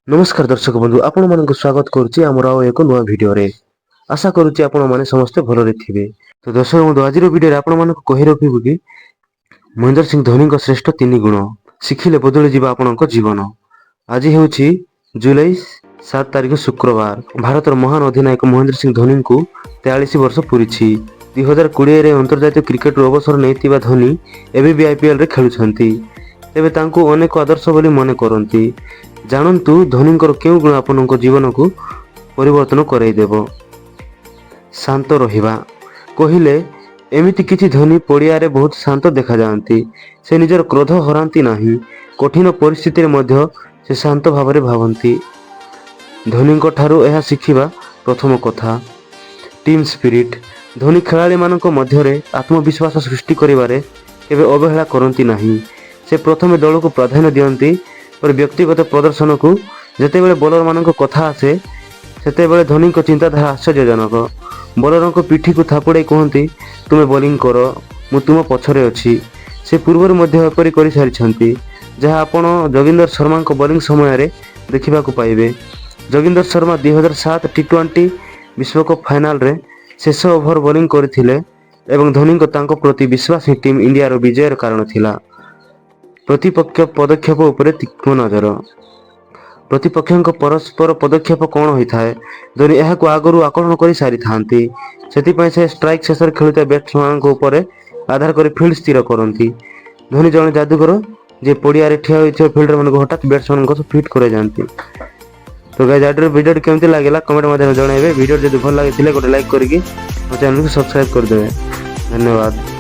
नमस्कार दर्शक बंधु आपण मानक स्वागत करुच्ची आमर एक नुआ भिडियो रे। आशा करुच्ची आपण माने समस्ते भलरे थिबे। तो दर्शक बंधु आज भिडियो रे आपण मानक कहि रखिबु कि महेंद्र सिंह धोनी को श्रेष्ठ 3 गुण शिखिले बदली जिबा आपनक जीवन। आज हेउची जुलाई 7 तारिख शुक्रवार। भारतर महान अधिनायक महेंद्र सिंह धोनी को 43 वर्ष पूरीछि। 2020 रे अंतर्जातीय क्रिकेट रो अवसर नैतिबा धोनी एबे भी आईपीएल रे खेलुछंती। तेबे तांको अनेक आदर्श बोली मने करंती। जानन्तु धोनींकर केउ गुण आपनक जीवन को परिवर्तन कराई देबो। शांत रहिबा कहिले एमिति किछि धोनी पड़िया रे बहुत शांत देखा जांती। से निजर क्रोध हरांती नाही। कठिन परिस्थिति रे मध्य से शांत भाव रे भावंती। धोनींक ठारू एहा शिखिबा प्रथम कथा टीम स्पिरिट। धोनी खेलाड़ी मानक मध्य रे आत्मविश्वास सृष्टि करिवारे केबे अवहेला करंती नाही। से प्रथमे दल को प्राधान्य दियंती पर व्यक्तिगत प्रदर्शन को जेतेबेले बॉलर मानक कथा आसे सेतेबेले धोनी को चिंताधारा आश्चर्यजनक। बॉलर को पिठी को थापुड़े कहती तुमे बॉलिंग कर मु तुम पछरे अछि। से पूर्वर मध्य एपरि करि सारिछंती जहा आपण जोगिंदर शर्मा को बॉलिंग समय रे देखिबा को पाइबे। जोगिंदर शर्मा 2007 टी20 विश्वकप फाइनल रे शेष ओवर बॉलिंग करथिले एवं धोनी को तांको प्रति विश्वास ही टीम इंडिया रो विजयर कारण थिला। प्रतिपक्ष पदक्षेप उपरे तीक्ष्ण नजर। प्रतिपक्षक परस्पर पदक्षेप कौन होता है धोनी यह आगु आकलन कर सारी थांती। सेतिपय से स्ट्राइक शेष खेलुता बैट्समैन ऊपर आधार कर फील्ड स्थिर करती। धोनी जड़े जादूगर जे पड़िया रे ठिया होइथिबा फील्डर मन को हठात बैट्समैन को फिट करे जानती। तो गाइस आज वीडियो केमती लागला कमेंट माध्यम जणाइबे। वीडियो जदि भल लागिथिले गोटे लाइक करके चैनल को सब्सक्राइब कर देबे। धन्यवाद।